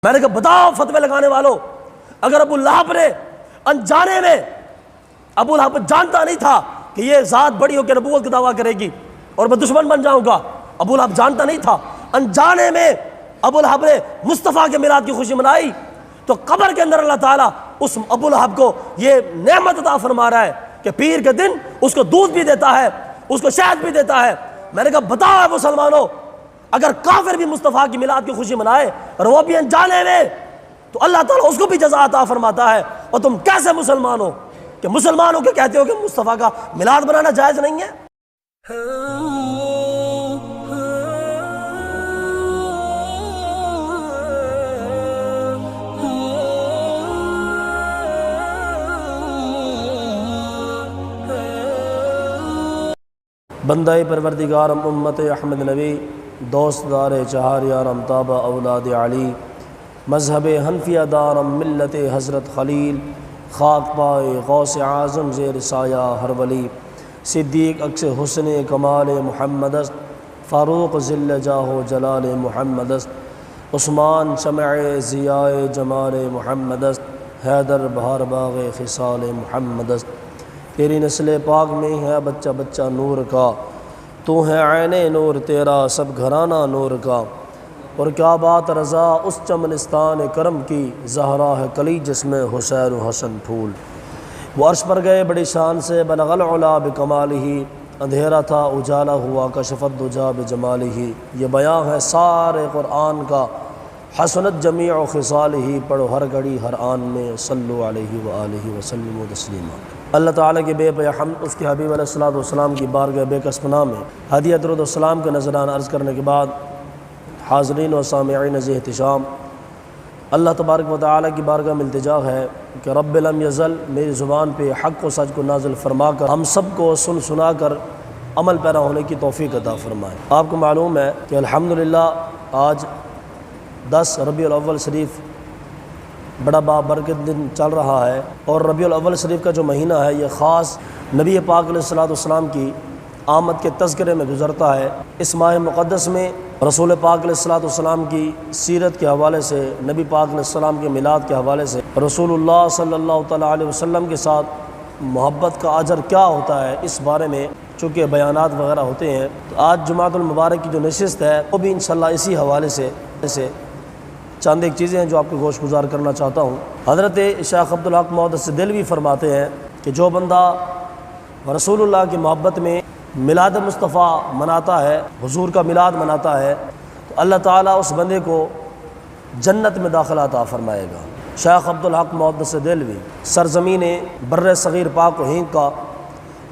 میں نے کہا بتاؤ فتوے لگانے والوں، اگر ابو لہب نے انجانے میں، ابو لہب جانتا نہیں تھا کہ یہ ذات بڑی ہو کے نبوت کا دعویٰ کرے گی اور میں دشمن بن جاؤں گا، ابو لہب جانتا نہیں تھا، انجانے میں ابو لہب نے مصطفیٰ کے میلاد کی خوشی منائی، تو قبر کے اندر اللہ تعالیٰ اس ابو لہب کو یہ نعمت عطا فرما رہا ہے کہ پیر کے دن اس کو دودھ بھی دیتا ہے، اس کو شہد بھی دیتا ہے۔ میں نے کہا بتاؤ مسلمانوں، اگر کافر بھی مصطفیٰ کی میلاد کی خوشی منائے اور وہ بھی انجانے میں، تو اللہ تعالیٰ اس کو بھی جزا عطا فرماتا ہے، اور تم کیسے مسلمان ہو کہ مسلمانوں کے کہتے ہو کہ مصطفیٰ کا میلاد منانا جائز نہیں ہے؟ بندہ پروردگارم امت احمد نبی، دوست دار چہار یارم تابہ اولاد علی، مذہب حنفیہ دارم ملت حضرت خلیل، خاک پائے غوث اعظم زیر سایہ ہر ولی، صدیق عکس حسن کمال محمد است، فاروق ذل جاہ و جلال محمد است، عثمان شمع ضیاء جمال محمد است، حیدر بہار باغ خصال محمد است۔ تیری نسل پاک میں ہے بچہ بچہ نور کا، تو ہے عین نور تیرا سب گھرانہ نور کا، اور کیا بات رضا اس چمنستان کرم کی، زہرا ہے کلی جس میں حسین و حسن پھول۔ وہ عرش پر گئے بڑی شان سے، بلغ العلا بکمالہ، اندھیرا تھا اجالا ہوا کشفت دجا بجمالہ۔ یہ بیان ہے سارے قرآن کا، حسنت جمیع خصالہ، پڑھو ہر گھڑی ہر آن میں، صلو علیہ وآلہ وسلم تسلیما۔ اللہ تعالیٰ کے بے پناہ حمد، اس کے حبیب علیہ الصلوۃ والسلام کی بارگاہ بے کس پناہ میں ہدیہ درود والسلام کا نذران عرض کرنے کے بعد، حاضرین و سامعین ذی احتشام، اللہ تبارک و تعالیٰ کی بارگاہ میں التجا ہے کہ رب لم یزل میری زبان پہ حق و سچ کو نازل فرما کر ہم سب کو سن سنا کر عمل پیرا ہونے کی توفیق عطا فرمائے۔ آپ کو معلوم ہے کہ الحمدللہ آج 10 ربیع الاول شریف بڑا بابرکت دن چل رہا ہے، اور ربیع الاول شریف کا جو مہینہ ہے یہ خاص نبی پاک علیہ الصلوۃ والسلام کی آمد کے تذکرے میں گزرتا ہے۔ اس ماہ مقدس میں رسول پاک علیہ الصلوۃ والسلام کی سیرت کے حوالے سے، نبی پاک علیہ السلام کے میلاد کے حوالے سے، رسول اللہ صلی اللہ تعالیٰ علیہ وسلم کے ساتھ محبت کا اجر کیا ہوتا ہے اس بارے میں چونکہ بیانات وغیرہ ہوتے ہیں، تو آج جمعۃ المبارک کی جو نشست ہے وہ بھی انشاءاللہ اسی حوالے سے چند ایک چیزیں ہیں جو آپ کو گوش گزار کرنا چاہتا ہوں۔ حضرت شیخ عبدالحق محدث دہلوی فرماتے ہیں کہ جو بندہ رسول اللہ کی محبت میں میلاد مصطفیٰ مناتا ہے، حضور کا میلاد مناتا ہے، تو اللہ تعالیٰ اس بندے کو جنت میں داخلہ عطا فرمائے گا۔ شیخ عبدالحق محدث دہلوی سرزمین بر صغیر پاک و ہند کا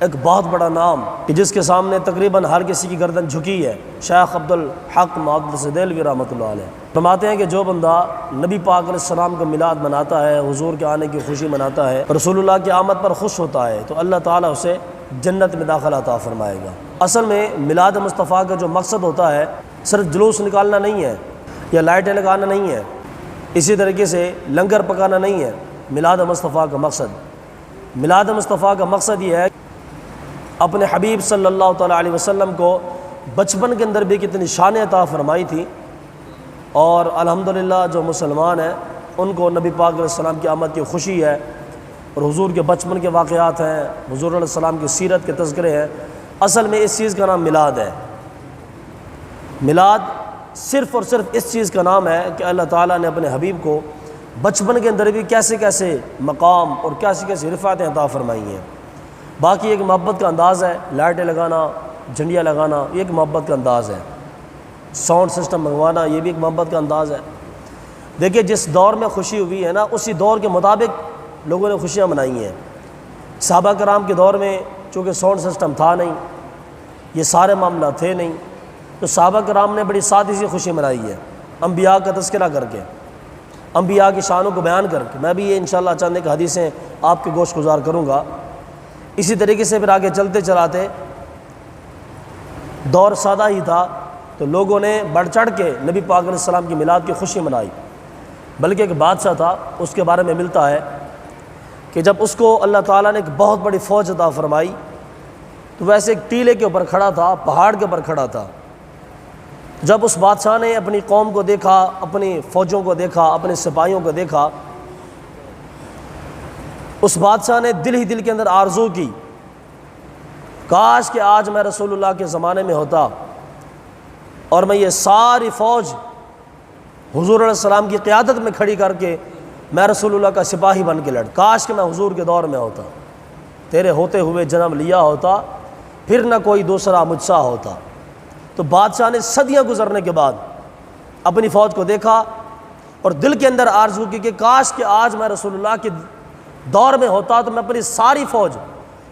ایک بہت بڑا نام کہ جس کے سامنے تقریباً ہر کسی کی گردن جھکی ہے، شیخ عبدالحق محدث دہلوی رحمۃ اللہ علیہ فرماتے ہیں کہ جو بندہ نبی پاک علیہ السلام کا میلاد مناتا ہے، حضور کے آنے کی خوشی مناتا ہے، رسول اللہ کی آمد پر خوش ہوتا ہے، تو اللہ تعالیٰ اسے جنت میں داخلہ عطا فرمائے گا۔ اصل میں میلاد مصطفیٰ کا جو مقصد ہوتا ہے صرف جلوس نکالنا نہیں ہے، یا لائٹیں لگانا نہیں ہے، اسی طریقے سے لنگر پکانا نہیں ہے۔ میلاد مصطفیٰ کا مقصد یہ ہے اپنے حبیب صلی اللہ تعالیٰ علیہ وسلم کو بچپن کے اندر بھی کتنی شانیں عطا فرمائی تھی، اور الحمدللہ جو مسلمان ہیں ان کو نبی پاک علیہ السلام کی آمد کی خوشی ہے، اور حضور کے بچپن کے واقعات ہیں، حضور علیہ السلام کی سیرت کے تذکرے ہیں۔ اصل میں اس چیز کا نام میلاد ہے۔ میلاد صرف اور صرف اس چیز کا نام ہے کہ اللہ تعالیٰ نے اپنے حبیب کو بچپن کے اندر بھی کیسے کیسے مقام اور کیسی کیسی رفعتیں عطا فرمائی ہیں۔ باقی ایک محبت کا انداز ہے، لائٹیں لگانا، جھنڈیاں لگانا، یہ ایک محبت کا انداز ہے، ساؤنڈ سسٹم منگوانا یہ بھی ایک محبت کا انداز ہے۔ دیکھیے جس دور میں خوشی ہوئی ہے نا، اسی دور کے مطابق لوگوں نے خوشیاں منائی ہیں۔ صحابہ کرام کے دور میں چونکہ ساؤنڈ سسٹم تھا نہیں، یہ سارے معاملات تھے نہیں، تو صحابہ کرام نے بڑی سادی سی خوشی منائی ہے، انبیاء کا تذکرہ کر کے، انبیاء کی شانوں کو بیان کر کے۔ میں بھی یہ انشاءاللہ چند ایک حدیثیں آپ کے گوش گزار کروں گا۔ اسی طریقے سے پھر آگے چلتے چلاتے دور سادہ ہی تھا، تو لوگوں نے بڑھ چڑھ کے نبی پاک علیہ السلام کی میلاد کی خوشی منائی۔ بلکہ ایک بادشاہ تھا، اس کے بارے میں ملتا ہے کہ جب اس کو اللہ تعالیٰ نے ایک بہت بڑی فوج عطا فرمائی، تو ویسے ایک ٹیلے کے اوپر کھڑا تھا، پہاڑ کے اوپر کھڑا تھا، جب اس بادشاہ نے اپنی قوم کو دیکھا، اپنی فوجوں کو دیکھا، اپنے سپاہیوں کو دیکھا، اس بادشاہ نے دل ہی دل کے اندر آرزو کی، کاش کہ آج میں رسول اللہ کے زمانے میں ہوتا اور میں یہ ساری فوج حضور علیہ السلام کی قیادت میں کھڑی کر کے میں رسول اللہ کا سپاہی بن کے لڑ، کاش کہ میں حضور کے دور میں ہوتا، تیرے ہوتے ہوئے جنم لیا ہوتا، پھر نہ کوئی دوسرا مجھ سا ہوتا۔ تو بادشاہ نے صدیاں گزرنے کے بعد اپنی فوج کو دیکھا اور دل کے اندر آرزو کی کہ کاش کہ آج میں رسول اللہ کے دور میں ہوتا تو میں اپنی ساری فوج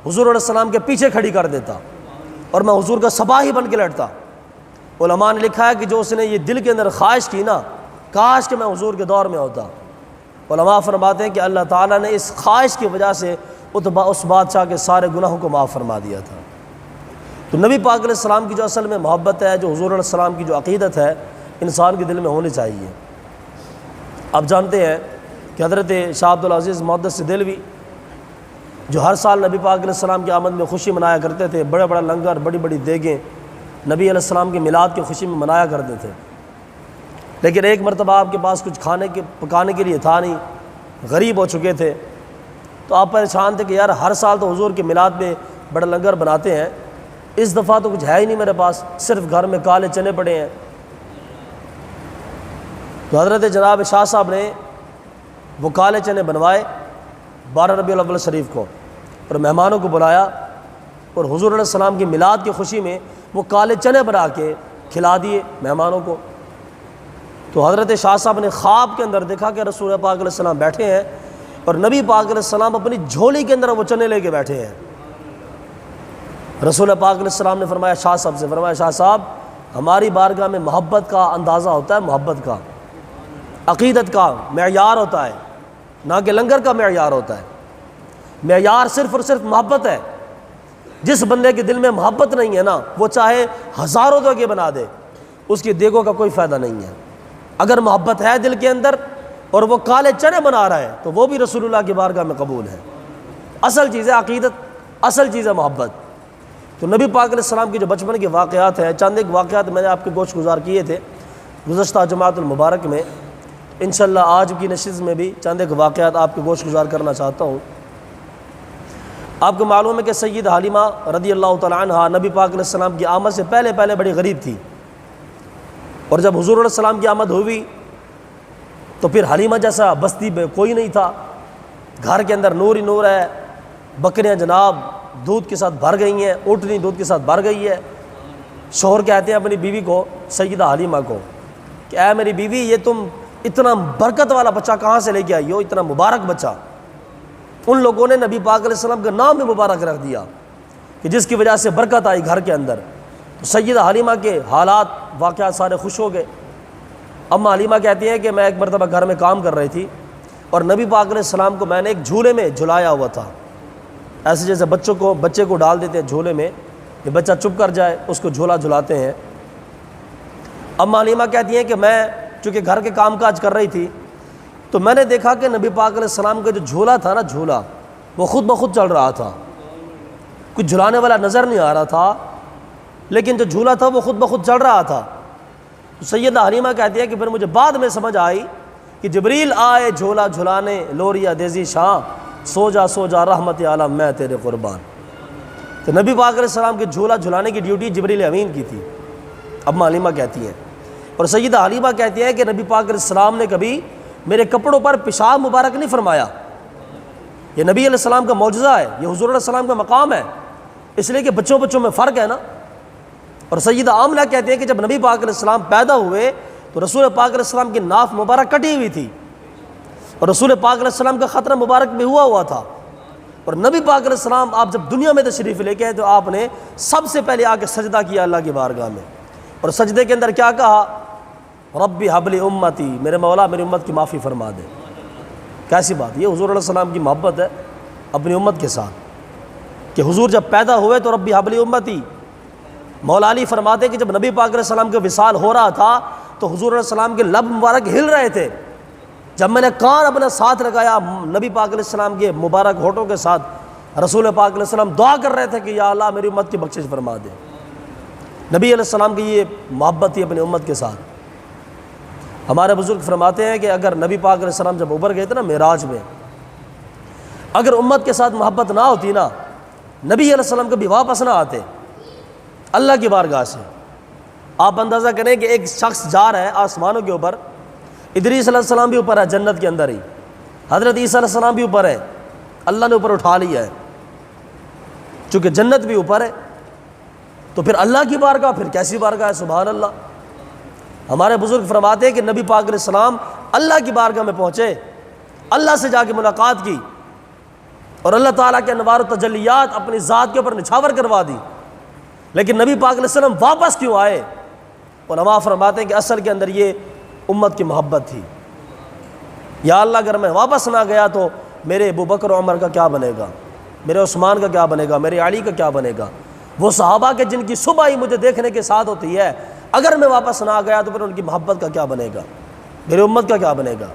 حضور علیہ السلام کے پیچھے کھڑی کر دیتا اور میں حضور کا سپاہی بن کے لڑتا۔ علماء نے لکھا ہے کہ جو اس نے یہ دل کے اندر خواہش کی نا، کاش کہ میں حضور کے دور میں ہوتا، علماء فرماتے ہیں کہ اللہ تعالیٰ نے اس خواہش کی وجہ سے اس بادشاہ کے سارے گناہوں کو معاف فرما دیا تھا۔ تو نبی پاک علیہ السلام کی جو اصل میں محبت ہے، جو حضور علیہ السلام کی جو عقیدت ہے، انسان کے دل میں ہونی چاہیے۔ آپ جانتے ہیں کہ حضرت شاہ عبد العزیز محدث دہلوی جو ہر سال نبی پاک علیہ السلام کی آمد میں خوشی منایا کرتے تھے، بڑے بڑا لنگر، بڑی بڑی دیگیں نبی علیہ السلام کے میلاد کی خوشی میں منایا کرتے تھے، لیکن ایک مرتبہ آپ کے پاس کچھ پکانے کے لیے تھا نہیں، غریب ہو چکے تھے، تو آپ پریشان تھے کہ یار ہر سال تو حضور کے میلاد میں بڑا لنگر بناتے ہیں، اس دفعہ تو کچھ ہے ہی نہیں میرے پاس، صرف گھر میں کالے چنے پڑے ہیں۔ تو حضرت جناب شاہ صاحب نے وہ کالے چنے بنوائے 12 ربیع الاول شریف کو اور مہمانوں کو بلایا اور حضور علیہ السلام کی میلاد کی خوشی میں وہ کالے چنے بنا کے کھلا دیے مہمانوں کو۔ تو حضرت شاہ صاحب نے خواب کے اندر دیکھا کہ رسول پاک علیہ السلام بیٹھے ہیں اور نبی پاک علیہ السلام اپنی جھولی کے اندر وہ چنے لے کے بیٹھے ہیں۔ رسول پاک علیہ السلام نے فرمایا شاہ صاحب سے، فرمایا شاہ صاحب ہماری بارگاہ میں محبت کا اندازہ ہوتا ہے، محبت کا، عقیدت کا معیار ہوتا ہے، نہ کہ لنگر کا معیار ہوتا ہے۔ معیار صرف اور صرف محبت ہے۔ جس بندے کے دل میں محبت نہیں ہے نا، وہ چاہے ہزاروں دیگیں بنا دے، اس کی دیگوں کا کوئی فائدہ نہیں ہے۔ اگر محبت ہے دل کے اندر اور وہ کالے چنے بنا رہا ہے تو وہ بھی رسول اللہ کی بارگاہ میں قبول ہے۔ اصل چیز ہے عقیدت، اصل چیز ہے محبت۔ تو نبی پاک علیہ السلام کی جو بچپن کے واقعات ہیں، چند ایک واقعات میں نے آپ کے گوشت گزار کیے تھے گزشتہ جماعت المبارک میں، انشاءاللہ آج کی نشست میں بھی چند ایک واقعات آپ کے گوشت گزار کرنا چاہتا ہوں۔ آپ کو معلوم ہے کہ سید حلیمہ رضی اللہ تعالیٰ عنہ نبی پاک علیہ السلام کی آمد سے پہلے بڑی غریب تھی، اور جب حضور علیہ السلام کی آمد ہوئی تو پھر حلیمہ جیسا بستی میں کوئی نہیں تھا، گھر کے اندر نور ہی نور ہے، بکریاں جناب دودھ کے ساتھ بھر گئی ہیں، اونٹنی دودھ کے ساتھ بھر گئی ہے۔ شوہر کہتے ہیں اپنی بیوی کو، سیدہ حلیمہ کو، کہ اے میری بیوی یہ تم اتنا برکت والا بچہ کہاں سے لے کے آئی ہو، اتنا مبارک بچہ۔ ان لوگوں نے نبی پاک علیہ السلام کا نام بھی مبارک رکھ دیا کہ جس کی وجہ سے برکت آئی گھر کے اندر۔ تو سیدہ حلیمہ کے حالات واقعات سارے خوش ہو گئے۔ اماں حلیمہ کہتی ہیں کہ میں ایک مرتبہ گھر میں کام کر رہی تھی اور نبی پاک علیہ السلام کو میں نے ایک جھولے میں جھلایا ہوا تھا، ایسے جیسے بچے کو ڈال دیتے ہیں جھولے میں کہ بچہ چپ کر جائے، اس کو جھولا جھلاتے ہیں۔ اماں حلیمہ کہتی ہیں کہ میں چونکہ گھر کے کام کاج کر رہی تھی تو میں نے دیکھا کہ نبی پاک علیہ السلام کا جو جھولا تھا نا، جھولا وہ خود بخود چل رہا تھا، کچھ جھلانے والا نظر نہیں آ رہا تھا، لیکن جو جھولا تھا وہ خود بخود چل رہا تھا۔ تو سیدہ حلیمہ کہتی ہے کہ پھر مجھے بعد میں سمجھ آئی کہ جبریل آئے جھولا جھلانے، لوریا دیزی شاہ، سو جا رحمت عالم میں تیرے قربان۔ تو نبی پاک علیہ السلام کے جھولا جھلانے کی ڈیوٹی جبریل امین کی تھی، اماں حلیمہ کہتی ہیں۔ اور سیدہ حلیمہ کہتی ہے کہ نبی پاک علیہ السلام نے کبھی میرے کپڑوں پر پیشاب مبارک نہیں فرمایا۔ یہ نبی علیہ السلام کا معجزہ ہے، یہ حضور علیہ السلام کا مقام ہے، اس لیے کہ بچوں میں فرق ہے نا۔ اور سیدہ آمنہ کہتے ہیں کہ جب نبی پاک علیہ السلام پیدا ہوئے تو رسول پاک علیہ السلام کی ناف مبارک کٹی ہوئی تھی اور رسول پاک علیہ السلام کا خطرہ مبارک بھی ہوا تھا۔ اور نبی پاک علیہ السلام آپ جب دنیا میں تشریف لے کے آئے تو آپ نے سب سے پہلے آ کے سجدہ کیا اللہ کی بارگاہ میں، اور سجدے کے اندر کیا کہا؟ ربی حب لی امتی، میرے مولا میری امت کی معافی فرما دے۔ کیسی بات، یہ حضور علیہ السلام کی محبت ہے اپنی امت کے ساتھ کہ حضور جب پیدا ہوئے تو ربی حب لی امتی۔ مولا علی فرماتے کہ جب نبی پاک علیہ السلام کا وصال ہو رہا تھا تو حضور علیہ السلام کے لب مبارک ہل رہے تھے، جب میں نے کان اپنا ساتھ لگایا نبی پاک علیہ السلام کے مبارک ہونٹوں کے ساتھ، رسول پاک علیہ السلام دعا کر رہے تھے کہ یا اللہ میری امت کی بخشش فرما دے۔ نبی علیہ السلام کی یہ محبت تھی اپنی امت کے ساتھ۔ ہمارے بزرگ فرماتے ہیں کہ اگر نبی پاک علیہ السلام جب اوپر گئے تھے نا معراج میں، اگر امت کے ساتھ محبت نہ ہوتی نا، نبی علیہ السلام کبھی واپس نہ آتے اللہ کی بارگاہ سے۔ آپ اندازہ کریں کہ ایک شخص جا رہا ہے آسمانوں کے اوپر، ادریس علیہ السلام بھی اوپر ہے جنت کے اندر ہی، حضرت عیسیٰ علیہ السلام بھی اوپر ہے، اللہ نے اوپر اٹھا لیا ہے، چونکہ جنت بھی اوپر ہے، تو پھر اللہ کی بارگاہ پھر کیسی بارگاہ ہے، سبحان اللہ۔ ہمارے بزرگ فرماتے ہیں کہ نبی پاک علیہ السلام اللہ کی بارگاہ میں پہنچے، اللہ سے جا کے ملاقات کی، اور اللہ تعالیٰ کے انوار و تجلیات اپنی ذات کے اوپر نچھاور کروا دی، لیکن نبی پاک علیہ السلام واپس کیوں آئے؟ علماء فرماتے ہیں کہ اصل کے اندر یہ امت کی محبت تھی۔ یا اللہ اگر میں واپس نہ گیا تو میرے ابو بکر و عمر کا کیا بنے گا، میرے عثمان کا کیا بنے گا، میرے علی کا کیا بنے گا، وہ صحابہ کے جن کی صبح ہی مجھے دیکھنے کے ساتھ ہوتی ہے، اگر میں واپس نہ گیا تو پھر ان کی محبت کا کیا بنے گا، میری امت کا کیا بنے گا۔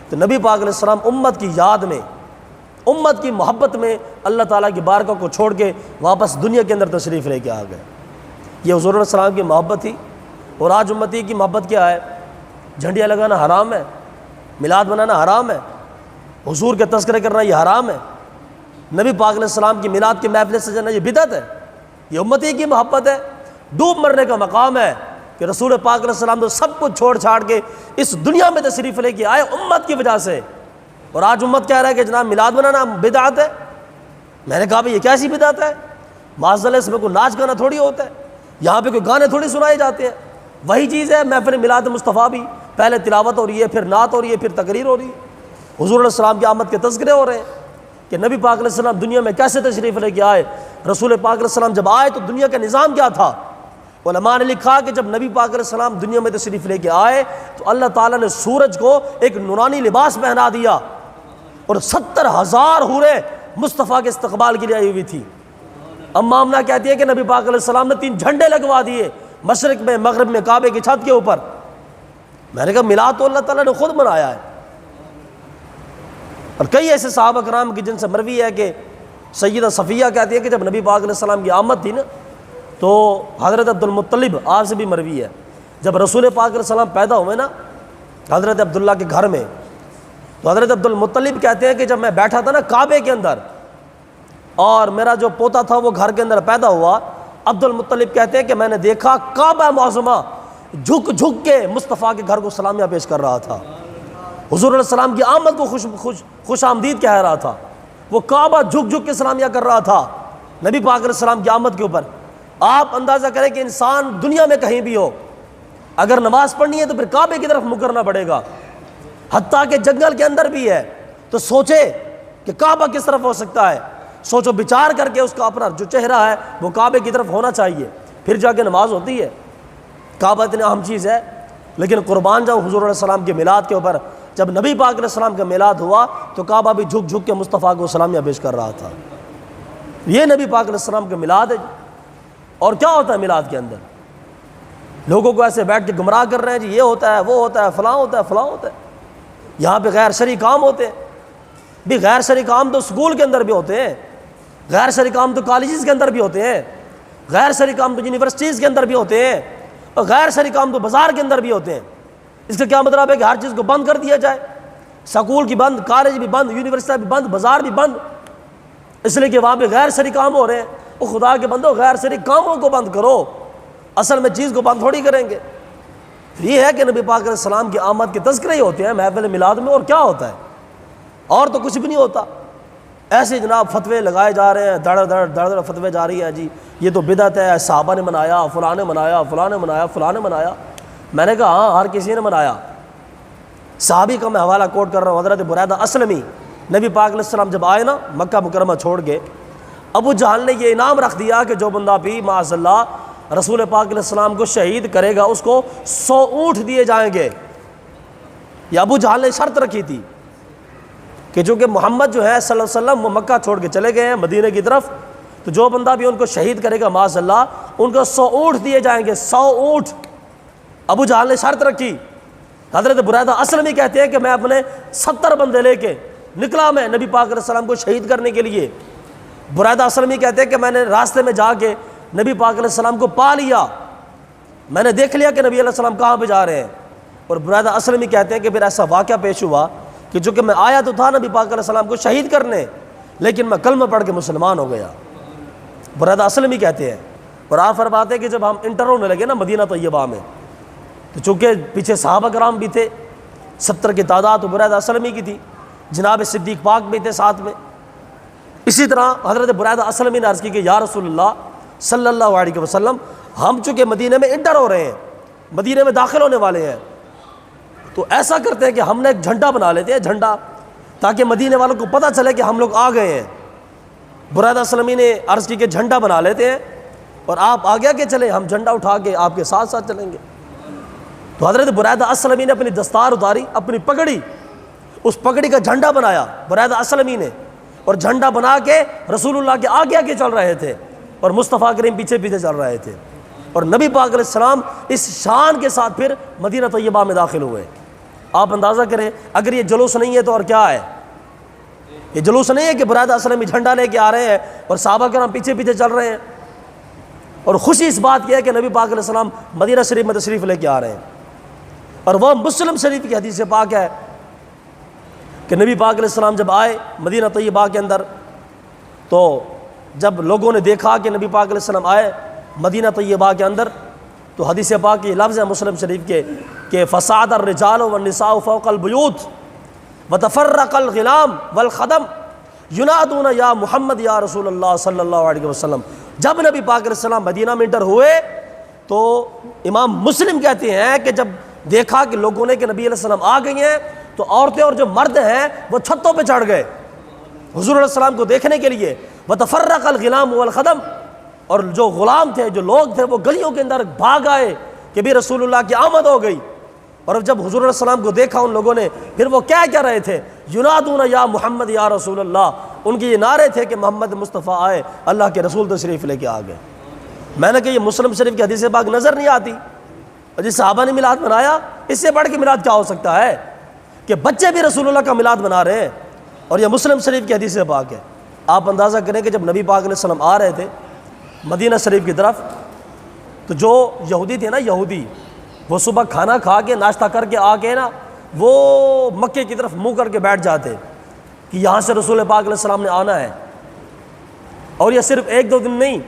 تو نبی پاک علیہ السلام امت کی یاد میں، امت کی محبت میں اللہ تعالیٰ کی بارگاہ کو چھوڑ کے واپس دنیا کے اندر تشریف لے کے آ گئے۔ یہ حضور علیہ السلام کی محبت تھی۔ اور آج امتی کی محبت کیا ہے؟ جھنڈیاں لگانا حرام ہے، میلاد منانا حرام ہے، حضور کے تذکرے کرنا یہ حرام ہے، نبی پاک علیہ السلام کی میلاد کی محفل سجانا یہ بدعت ہے۔ یہ امتی کی محبت ہے، ڈوب مرنے کا مقام ہے کہ رسول پاک علیہ السلام تو سب کچھ چھوڑ چھاڑ کے اس دنیا میں تشریف لے کے آئے امت کی وجہ سے، اور آج امت کہہ رہا ہے کہ جناب میلاد منانا بدعت ہے۔ میں نے کہا بھئی یہ کیسی بدعت ہے؟ معاذ اللہ، اس میں کوئی ناچ گانا تھوڑی ہوتا ہے، یہاں پہ کوئی گانے تھوڑی سنائے جاتے ہیں، وہی چیز ہے محفل میلاد مصطفیٰ بھی، پہلے تلاوت ہو رہی ہے، پھر نعت ہو رہی ہے، پھر تقریر ہو رہی ہے، حضور علیہ السلام کی آمد کے تذکرے ہو رہے ہیں کہ نبی پاک علیہ السلام دنیا میں کیسے تشریف لے کے آئے۔ رسول پاک علیہ السلام جب آئے تو دنیا کا نظام کیا تھا؟ علماء نے لکھا کہ جب نبی پاک علیہ السلام دنیا میں تشریف لے کے آئے تو اللہ تعالیٰ نے سورج کو ایک نورانی لباس پہنا دیا، اور 70,000 حوریں مصطفیٰ کے استقبال کے لیے آئی ہوئی تھی۔ اما آمنہ کہتی ہے کہ نبی پاک علیہ السلام نے 3 جھنڈے لگوا دیے، مشرق میں، مغرب میں، کعبے کی چھت کے اوپر۔ میں نے کہا میلاد تو اللہ تعالیٰ نے خود منایا ہے۔ اور کئی ایسے صحابہ کرام کی جن سے مروی ہے کہ سیدہ صفیہ کہتی ہے کہ جب نبی پاک علیہ السلام کی آمد تھی نا تو حضرت عبد المطلب، آپ سے بھی مروی ہے، جب رسول پاک علیہ السلام پیدا ہوئے نا حضرت عبداللہ کے گھر میں، تو حضرت عبد المطلب کہتے ہیں کہ جب میں بیٹھا تھا نا کعبے کے اندر اور میرا جو پوتا تھا وہ گھر کے اندر پیدا ہوا، عبد المطلب کہتے ہیں کہ میں نے دیکھا کعبہ معظمہ جھک جھک کے مصطفیٰ کے گھر کو سلامیاں پیش کر رہا تھا، حضور علیہ السلام کی آمد کو خوش آمدید کہہ رہا تھا، وہ کعبہ جھک جھک کے سلامیاں کر رہا تھا نبی پاک علیہ السلام کی آمد کے اوپر۔ آپ اندازہ کریں کہ انسان دنیا میں کہیں بھی ہو، اگر نماز پڑھنی ہے تو پھر کعبے کی طرف مکرنا پڑے گا، حتیٰ کہ جنگل کے اندر بھی ہے تو سوچے کہ کعبہ کس طرف ہو سکتا ہے، سوچو بچار کر کے اس کا اپنا جو چہرہ ہے وہ کعبے کی طرف ہونا چاہیے، پھر جا کے نماز ہوتی ہے۔ کعبہ اتنی اہم چیز ہے، لیکن قربان جاؤں حضور علیہ السلام کے میلاد کے اوپر جب نبی پاک علیہ السلام کا میلاد ہوا تو کعبہ بھی جھک جھک کے مصطفیٰ کو سلامیاں پیش کر رہا تھا۔ یہ نبی پاک علیہ السلام کا میلاد ہے۔ اور کیا ہوتا ہے میلاد کے اندر؟ لوگوں کو ایسے بیٹھ کے گمراہ کر رہے ہیں، جی یہ ہوتا ہے، وہ ہوتا ہے، فلاں ہوتا ہے، فلاں ہوتا ہے، یہاں پہ غیر شرعی کام ہوتے ہیں۔ بھی غیر شرعی کام تو سکول کے اندر بھی ہوتے ہیں، غیر شرعی کام تو کالجز کے اندر بھی ہوتے ہیں، غیر شرعی کام تو یونیورسٹیز کے اندر بھی ہوتے ہیں، اور غیر شرعی کام تو بازار کے اندر بھی ہوتے ہیں۔ اس کا کیا مطلب ہے کہ ہر چیز کو بند کر دیا جائے؟ سکول کی بند، کالج بھی بند، یونیورسٹی بھی بند، بازار بھی بند، اس لیے کہ وہاں پہ غیر شرعی کام ہو رہے ہیں۔ وہ خدا کے بندو غیر شرعی کاموں کو بند کرو، اصل میں چیز کو بند تھوڑی کریں گے۔ یہ ہے کہ نبی پاک علیہ السلام کی آمد کے تذکرے ہی ہوتے ہیں محفل میلاد میں، اور کیا ہوتا ہے؟ اور تو کچھ بھی نہیں ہوتا۔ ایسے جناب فتوے لگائے جا رہے ہیں، دڑ دڑ فتوے جاری ہیں، جی یہ تو بدعت ہے، صحابہ نے منایا، فلاں نے منایا، فلاں نے منایا، فلاں نے منایا۔ میں نے کہا ہاں، ہر کسی نے منایا۔ صحابی کا میں حوالہ کوٹ کر رہا ہوں، حضرت بریدہ اسلمی، نبی پاک علیہ السلام جب آئے نا مکہ مکرمہ چھوڑ کے، ابو جہل نے یہ انعام رکھ دیا کہ جو بندہ بھی معاذ اللہ رسول پاک علیہ السلام کو شہید کرے گا اس کو 100 اونٹ دیے جائیں گے۔ یہ ابو جہل نے شرط رکھی تھی کہ چونکہ محمد جو ہے صلی اللہ علیہ وسلم وہ مکہ چھوڑ کے چلے گئے ہیں مدینہ کی طرف، تو جو بندہ بھی ان کو شہید کرے گا معاذ اللہ ان کو 100 اونٹ دیے جائیں گے، 100 اونٹ۔ ابو جہل نے شرط رکھی۔ حضرت بریدہ اسلمی کہتے ہیں کہ میں اپنے 70 بندے لے کے نکلا، میں نبی پاک علیہ السلام کو شہید کرنے کے لیے۔ بریدہ اسلمی کہتے ہیں کہ میں نے راستے میں جا کے نبی پاک علیہ السلام کو پا لیا، میں نے دیکھ لیا کہ نبی علیہ السلام کہاں پہ جا رہے ہیں۔ اور برادہ اسلمی کہتے ہیں کہ پھر ایسا واقعہ پیش ہوا کہ چونکہ میں آیا تو تھا نبی پاک علیہ السلام کو شہید کرنے، لیکن میں کلمہ پڑھ کے مسلمان ہو گیا۔ برادہ اسلمی کہتے ہیں، اور آپ فرماتے ہیں کہ جب ہم انٹر ہونے لگے نا مدینہ طیبہ میں، تو چونکہ پیچھے صحابہ کرام بھی تھے، 70 کی تعداد برادہ اسلمی کی تھی، جناب صدیق پاک بھی تھے ساتھ میں۔ اسی طرح حضرت برادہ اسلمی نے عرض کی کہ یا رسول اللہ صلی اللہ علیہ وسلم، ہم چونکہ مدینہ میں انٹر ہو رہے ہیں، مدینہ میں داخل ہونے والے ہیں، تو ایسا کرتے ہیں کہ ہم نے ایک جھنڈا بنا لیتے ہیں، جھنڈا، تاکہ مدینے والوں کو پتہ چلے کہ ہم لوگ آ گئے ہیں۔ برادہ اسلمی نے عرض کی کہ جھنڈا بنا لیتے ہیں اور آپ آگے آگے چلیں، ہم جھنڈا اٹھا کے آپ کے ساتھ ساتھ چلیں گے۔ تو حضرت برادہ اسلمی نے اپنی دستار اتاری، اپنی پگڑی، اس پگڑی کا جھنڈا بنایا برادہ اسلمی نے، اور جھنڈا بنا کے رسول اللہ کے آگے آگے چل رہے تھے اور مصطفیٰ کریم پیچھے پیچھے چل رہے تھے، اور نبی پاک علیہ السلام اس شان کے ساتھ پھر مدینہ طیبہ میں داخل ہوئے۔ آپ اندازہ کریں اگر یہ جلوس نہیں ہے تو اور کیا ہے؟ یہ جلوس نہیں ہے کہ برادہ اسلمی جھنڈا لے کے آ رہے ہیں اور صحابہ کرام پیچھے پیچھے چل رہے ہیں، اور خوشی اس بات کی ہے کہ نبی پاک علیہ السلام مدینہ شریف میں تشریف لے کے آ رہے ہیں۔ اور وہ مسلم شریف کی حدیث پاک ہے کہ نبی پاک علیہ السلام جب آئے مدینہ طیبہ کے اندر، تو جب لوگوں نے دیکھا کہ نبی پاک علیہ السلام آئے مدینہ طیبہ کے اندر، تو حدیث پاک کی لفظ ہے مسلم شریف کے کہ فصعد الرجال والنساء فوق البیوت وتفرق الغلام والخدم ینادون یا محمد یا رسول اللہ صلی اللہ علیہ وسلم۔ جب نبی پاک علیہ السلام مدینہ میں انٹر ہوئے تو امام مسلم کہتے ہیں کہ جب دیکھا کہ لوگوں نے کہ نبی علیہ السلام آ گئی ہیں، تو عورتیں اور جو مرد ہیں وہ چھتوں پہ چڑھ گئے حضور علیہ السلام کو دیکھنے کے لیے۔ وتفرق الغلام والخدم، اور جو غلام تھے، جو لوگ تھے، وہ گلیوں کے اندر بھاگ آئے کہ بھی رسول اللہ کی آمد ہو گئی۔ اور جب حضور علیہ السلام کو دیکھا ان لوگوں نے، پھر وہ کیا کہہ رہے تھے؟ ینادون یا محمد یا رسول اللہ، ان کے یہ نعرے تھے کہ محمد مصطفیٰ آئے، اللہ کے رسول تشریف لے کے آ گئے۔ میں نے کہا یہ مسلم شریف کی حدیث پاک نظر نہیں آتی، اور جس صحابہ نے میلاد منایا، اس سے بڑھ کے میلاد کیا ہو سکتا ہے کہ بچے بھی رسول اللہ کا میلاد منا رہے ہیں، اور یہ مسلم شریف کی حدیث پاک ہے۔ آپ اندازہ کریں کہ جب نبی پاک علیہ السلام آ رہے تھے مدینہ شریف کی طرف، تو جو یہودی تھے نا، یہودی، وہ صبح کھانا کھا کے ناشتہ کر کے آ کے نا وہ مکے کی طرف منہ کر کے بیٹھ جاتے کہ یہاں سے رسول پاک علیہ السلام نے آنا ہے۔ اور یہ صرف ایک دو دن نہیں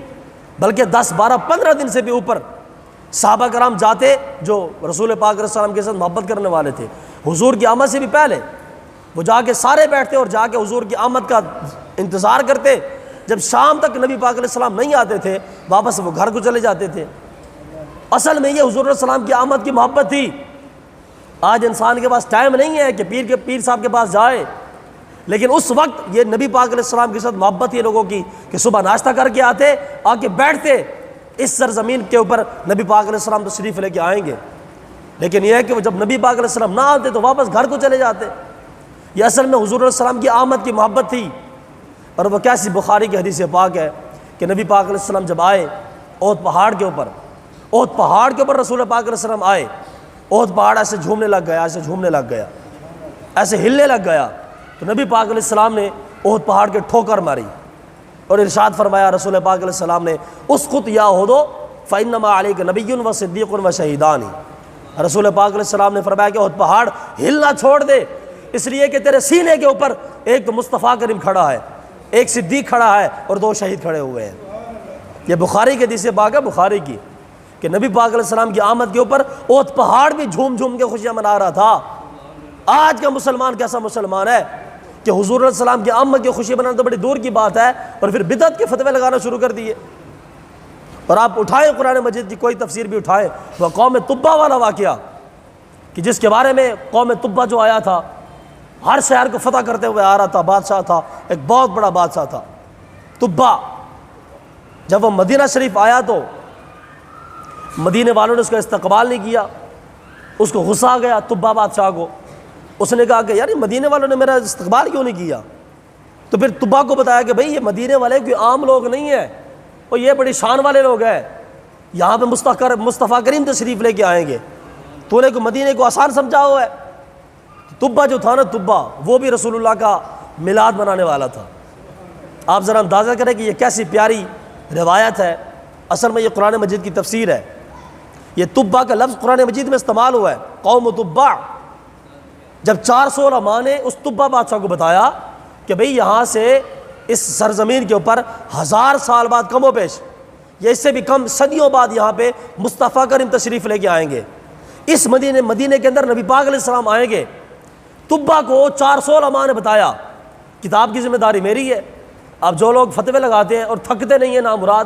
بلکہ 10 12 15 دن سے بھی اوپر صحابہ کرام جاتے جو رسول پاک علیہ السلام کے ساتھ محبت کرنے والے تھے، حضور کی آمد سے بھی پہلے وہ جا کے سارے بیٹھتے اور جا کے حضور کی آمد کا انتظار کرتے۔ جب شام تک نبی پاک علیہ السلام نہیں آتے تھے، واپس وہ گھر کو چلے جاتے تھے۔ اصل میں یہ حضور علیہ السلام کی آمد کی محبت تھی۔ آج انسان کے پاس ٹائم نہیں ہے کہ پیر صاحب کے پاس جائے، لیکن اس وقت یہ نبی پاک علیہ السلام کے ساتھ محبت ہے لوگوں کی کہ صبح ناشتہ کر کے آتے، آ کے بیٹھتے، اس سرزمین کے اوپر نبی پاک علیہ السلام تشریف لے کے آئیں گے۔ لیکن یہ ہے کہ وہ جب نبی پاک علیہ السلام نہ آتے تو واپس گھر کو چلے جاتے۔ یہ اصل میں حضور علیہ السلام کی آمد کی محبت تھی۔ اور وہ کیسی بخاری کی حدیث پاک ہے کہ نبی پاک علیہ السلام جب آئے احد پہاڑ کے اوپر، احد پہاڑ کے اوپر رسول پاک علیہ السلام آئے، احد پہاڑ ایسے جھومنے لگ گیا، ایسے جھومنے لگ گیا، ایسے ہلنے لگ گیا، تو نبی پاک علیہ السلام نے احد پہاڑ کے ٹھوکر ماری اور ارشاد فرمایا رسول پاک علیہ السلام نے، اسقط یا احد فانما علیک نبی و صدیق و شہیدان۔ رسول پاک علیہ السلام نے فرمایا کہ احد پہاڑ ہلنا چھوڑ دے، اس لیے کہ تیرے سینے کے اوپر ایک تو مصطفیٰ کریم کھڑا ہے، ایک صدیق کھڑا ہے، اور 2 شہید کھڑے ہوئے ہیں۔ یہ بخاری کی حدیث پاک ہے، بخاری کی، کہ نبی پاک علیہ السلام کی آمد کے اوپر احد پہاڑ بھی جھوم جھوم کے خوشیاں منا رہا تھا۔ آج کا مسلمان کیسا مسلمان ہے کہ حضور علیہ السلام کی آمد کی خوشی منانا تو بڑی دور کی بات ہے، اور پھر بدعت کے فتوے لگانا شروع کر دیے۔ اور آپ اٹھائیں قرآن مجید کی کوئی تفسیر بھی اٹھائیں، وہ قوم تبا والا واقعہ کہ جس کے بارے میں قوم تبا جو آیا تھا، ہر شہر کو فتح کرتے ہوئے آ رہا تھا، بادشاہ تھا، ایک بہت بڑا بادشاہ تھا تبا۔ جب وہ مدینہ شریف آیا تو مدینے والوں نے اس کا استقبال نہیں کیا، اس کو غصہ آ گیا تبا بادشاہ کو۔ اس نے کہا کہ یار یہ مدینے والوں نے میرا استقبال کیوں نہیں کیا؟ تو پھر تبا کو بتایا کہ بھئی یہ مدینے والے کوئی عام لوگ نہیں ہیں، اور یہ بڑی شان والے لوگ ہیں، یہاں پہ مصطفیٰ کریم تشریف لے کے آئیں گے، تو نے کو مدینے کو آسان سمجھا ہوا ہے۔ تبا جو تھا نا، تبا وہ بھی رسول اللہ کا میلاد منانے والا تھا۔ آپ ذرا اندازہ کریں کہ یہ کیسی پیاری روایت ہے۔ اصل میں یہ قرآن مجید کی تفسیر ہے یہ تبا کا لفظ قرآن مجید میں استعمال ہوا ہے، قوم تبا۔ جب 400 علماء نے اس تبا بادشاہ کو بتایا کہ بھئی یہاں سے اس سرزمین کے اوپر 1000 سال بعد کم و بیش یا اس سے بھی کم صدیوں بعد یہاں پہ مصطفیٰ کریم تشریف لے کے آئیں گے، اس مدینے کے اندر نبی پاک علیہ السلام آئیں گے۔ تبا کو 400 علماء نے بتایا، کتاب کی ذمہ داری میری ہے۔ اب جو لوگ فتوے لگاتے ہیں اور تھکتے نہیں ہیں نامراد،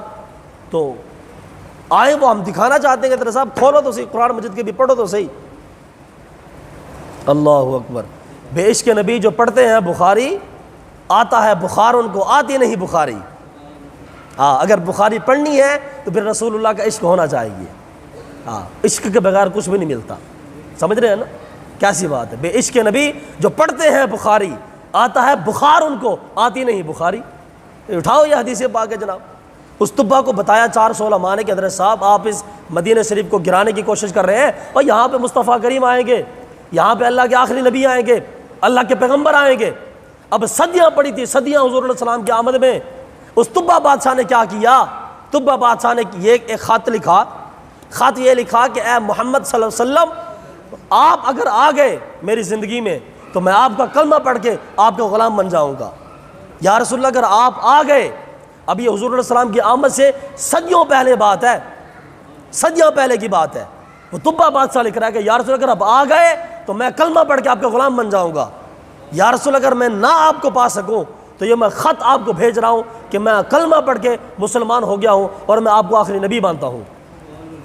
تو آئیں، وہ ہم دکھانا چاہتے ہیں کہ صاحب کھولو تو صحیح، قرآن مجید کے بھی پڑھو تو صحیح۔ اللہ اکبر۔ بے عشق نبی جو پڑھتے ہیں بخاری، آتا ہے بخار، ان کو آتی نہیں بخاری۔ ہاں، اگر بخاری پڑھنی ہے تو پھر رسول اللہ کا عشق ہونا چاہیے۔ ہاں، عشق کے بغیر کچھ بھی نہیں ملتا، سمجھ رہے ہیں نا کیسی بات ہے۔ بے عشق نبی جو پڑھتے ہیں بخاری، آتا ہے بخار، ان کو آتی نہیں بخاری۔ اٹھاؤ یہ حدیث پاک ہے جناب۔ اس طبا کو بتایا 400 علماء نے کہ حضرت صاحب آپ اس مدینہ شریف کو گرانے کی کوشش کر رہے ہیں، اور یہاں پہ مصطفیٰ کریم آئیں گے، یہاں پہ اللہ کے آخری نبی آئیں گے، اللہ کے پیغمبر آئیں گے۔ اب صدیاں پڑی تھی، صدیاں حضور علیہ السلام کی آمد میں۔ اس طبا بادشاہ نے کیا کیا؟ طبا بادشاہ نے یہ ایک خط لکھا، خط یہ لکھا کہ اے محمد صلی اللہ علیہ وسلم، آپ اگر آ گئے میری زندگی میں تو میں آپ کا کلمہ پڑھ کے آپ کا غلام بن جاؤں گا۔ یا رسول اللہ اگر آپ آ گئے، اب یہ حضور علیہ السلام کی آمد سے صدیوں پہلے بات ہے، صدیوں پہلے کی بات ہے۔ وہ طبا بادشاہ لکھ رہا ہے کہ یا رسول اگر آپ آ گئے تو میں کلمہ پڑھ کے آپ کا غلام بن جاؤں گا۔ یا رسول اگر میں نہ آپ کو پا سکوں تو یہ میں خط آپ کو بھیج رہا ہوں کہ میں کلمہ پڑھ کے مسلمان ہو گیا ہوں اور میں آپ کو آخری نبی مانتا ہوں۔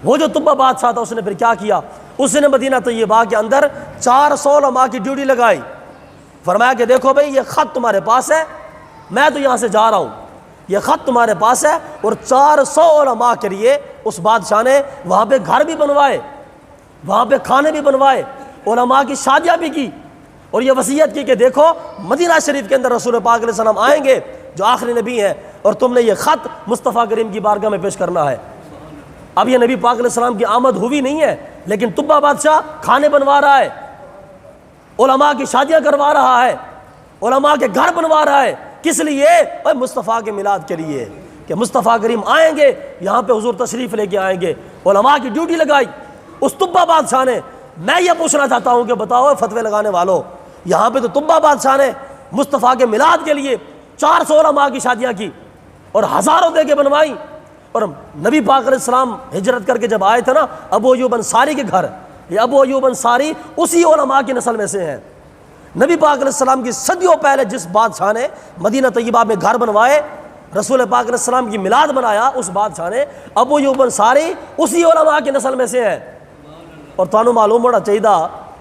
وہ جو طبا بادشاہ تھا اس نے پھر کیا کیا؟ اس نے مدینہ طیبہ کے اندر 400 علماء کی ڈیوٹی لگائی، فرمایا کہ دیکھو بھئی یہ خط تمہارے پاس ہے، میں تو یہاں سے جا رہا ہوں، یہ خط تمہارے پاس ہے۔ اور 400 علماء کے لیے اس بادشاہ نے وہاں پہ گھر بھی بنوائے، وہاں پہ کھانے بھی بنوائے، علماء کی شادیاں بھی کی، اور یہ وصیت کی کہ دیکھو مدینہ شریف کے اندر رسول پاک علیہ السلام آئیں گے جو آخری نبی ہیں، اور تم نے یہ خط مصطفیٰ کریم کی بارگاہ میں پیش کرنا ہے۔ اب یہ نبی پاک علیہ السلام کی آمد ہوئی نہیں ہے، لیکن طبا بادشاہ کھانے بنوا رہا ہے، علماء کی شادیاں کروا رہا ہے، علماء کے گھر بنوا رہا ہے۔ کس لیے؟ اور مصطفیٰ کے میلاد کے لیے، کہ مصطفیٰ کریم آئیں گے، یہاں پہ حضور تشریف لے کے آئیں گے۔ علماء کی ڈیوٹی لگائی اس طبا بادشاہ نے۔ میں یہ پوچھنا چاہتا ہوں کہ بتاؤ فتوے لگانے والوں، یہاں پہ تو طبا بادشاہ نے مصطفیٰ کے میلاد کے لیے 400 علماء کی شادیاں کی اور ہزاروں دے کے بنوائی، اور نبی پاک علیہ السلام ہجرت کر کے جب آئے تھے نا ابو ایوب انصاری کے گھر، یہ ابو ایوب انصاری اسی علماء کی نسل میں سے ہیں۔ نبی پاک علیہ السلام کی صدیوں پہلے جس بادشاہ نے مدینہ طیبہ میں گھر بنوائے، رسول پاک علیہ السلام کی میلاد بنایا، اس بادشاہ نے ابو ایوب انصاری اسی علماء کی نسل میں سے ہیں۔ اور تانوں معلوم ہونا چاہیے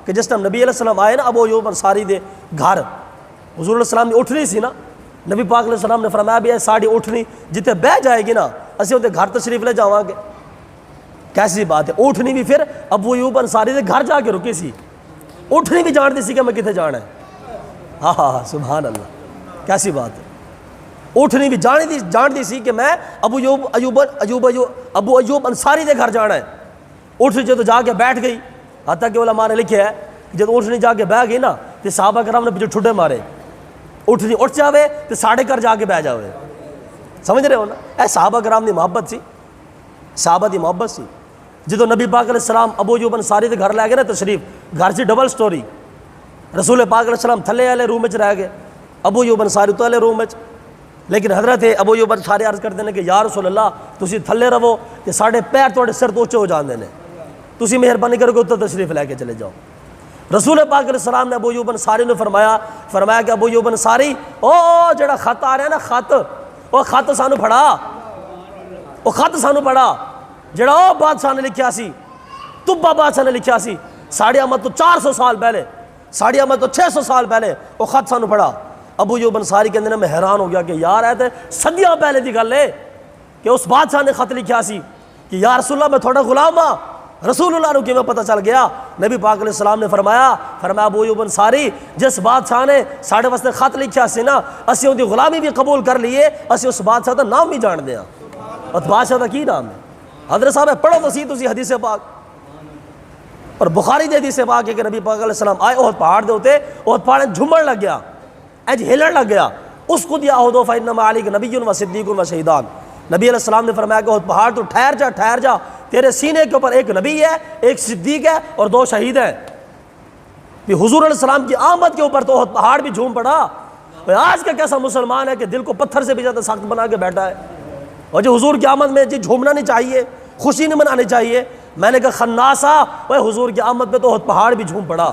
کہ جس ٹائم نبی علیہ السلام آئے نا ابو ایوب انصاری دے گھر، حضور علیہ السلام نے اٹھنی سی نا، نبی پاک علیہ السلام نے فرمایا بھی ساڑی اٹھنی جتے بہ جائے گی نا اسی ہوتے گھر تشریف لے جاواں گے۔ کیسی بات ہے؟ اٹھنی بھی پھر ابو ایوب انصاری دے گھر جا کے رکی سی، اٹھنی بھی جان دی سی کہ میں کتے جانا ہے۔ ہاں ہاں سبحان اللہ، کیسی بات ہے؟ اٹھنی بھی جان دی سی کہ میں ابو ایوب انصاری دے گھر جانا ہے۔ اٹھنی جو تو جا کے بیٹھ گئی، حتیٰ کہ علماء نے لکھے ہے جب اٹھنی جا کے بہ گئی نا تو صحابہ کرام نے پیچھے ٹھڈے مارے، اٹھنی اٹھ جاوے تو ساڑھے گھر جا کے بہ جاوے۔ سمجھ رہے ہو نا؟ اے صحابہ کرام دی محبت سی، صحابہ دی محبت سی۔ جدو نبی پاک علیہ السلام ابو ایوب انصاری دے گھر لے گئے نا تشریف، گھر سی ڈبل سٹوری، رسول پاک علیہ السلام تھلے والے روم میں رہ گئے، ابو ایوب انصاری تو والے روم میں۔ لیکن حضرت ابو ایوب انصاری عرض کرتے ہیں کہ یا رسول اللہ تسی تھلے رہو کہ ساڑھے پیر توڑے سر تو اونچے ہو جاندے نے، تسی مہربانی کر کے اتر تشریف لے کے چلے جاؤ۔ رسول پاک علیہ السلام نے ابو ایوب انصاری نے فرمایا کہ ابو ایوب انصاری او جڑا خط آ رہا ہے نا، خط او خط سانو پڑھا، او خط سانو پڑھا جڑا او بادشاہ نے لکھیا سی، طبا بادشاہ نے لکھیا سی ساڑھے آمد تو 400 سال پہلے، ساڑھے آمد تو 600 سال پہلے، او خط سانو پڑھا۔ ابو ایوب انصاری کے اندر میں حیران ہو گیا کہ یار ہے تے صدیاں پہلے دی گل ہے کہ اس بادشاہ نے خط لکھیا سی کہ یا رسول اللہ میں تھوڑا غلام ہاں۔ رسول اللہ کو کیوں پتہ چل گیا؟ نبی پاک علیہ السلام نے فرمایا ابو ایوب انصاری جس بادشاہ نے ساڑھے واسطے خط لکھیا سی نا اسی ان دی غلامی بھی قبول کر لیے، اسی اس بادشاہ دا نام بھی جان دیا۔ اور بادشاہ دا کی نام ہے؟ حضرت صاحب پڑھو تو سی تسی حدیث پاک، اور بخاری دے حدیث پاک ہے کہ نبی پاک علیہ السلام آئے احد پہاڑ دے ہوتے، احد پہاڑ جھومن لگ گیا، اج ہلن لگ گیا، اس کو دیا احد فإنما علیک نبی و صدیق و شہیدان۔ نبی علیہ السلام نے فرمایا کہ احد پہاڑ تو ٹھہر جا تیرے سینے کے اوپر ایک نبی ہے، ایک صدیق ہے اور 2 شہید ہیں۔ حضور علیہ السلام کی آمد کے اوپر تو پہاڑ بھی جھوم پڑا۔ آج کا کیسا مسلمان ہے کہ دل کو پتھر سے بھی زیادہ سخت بنا کے بیٹھا ہے، اور جو حضور کی آمد میں جھومنا نہیں چاہیے، خوشی نہیں منانی چاہیے۔ میں نے کہا خناسا، حضور کی آمد پہ تو پہاڑ بھی جھوم پڑا،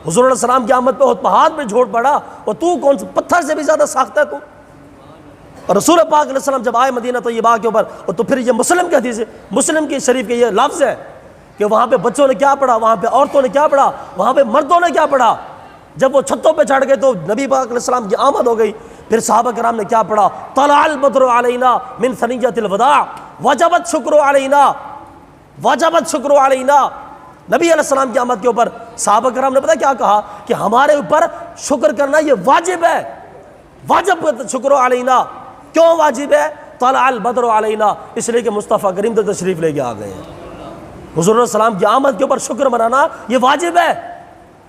حضور علیہ السلام کی آمد پہ پہاڑ پہ جھوٹ پڑا، اور تو کون سے پتھر سے بھی زیادہ سخت ہے تو؟ اور رسول پاک علیہ السلام جب آئے مدینہ طیبہ کے اوپر، تو پھر یہ مسلم کی حدیث ہے، مسلم کی شریف کے یہ لفظ ہے کہ وہاں پہ بچوں نے کیا پڑھا، وہاں پہ عورتوں نے کیا پڑھا، وہاں پہ مردوں نے کیا پڑھا۔ جب وہ چھتوں پہ چڑھ گئے تو نبی پاک علیہ السلام کی آمد ہو گئی، پھر صحابہ کرام نے کیا پڑھا، طلع البدر علینا من ثنیۃ الوداع وجبت شکر علینا، وجبت شکر علینا۔ نبی علیہ السلام کی آمد کے اوپر صحابہ کرام نے پتہ کیا کہا کہ ہمارے اوپر شکر کرنا یہ واجب ہے، واجب شکر علینا۔ کیوں واجب ہے؟ طلع البدر علینا، اس لیے کہ مصطفیٰ کریم تو تشریف لے کے آ گئے ہیں۔ حضور علیہ السلام کی آمد کے اوپر شکر منانا یہ واجب ہے۔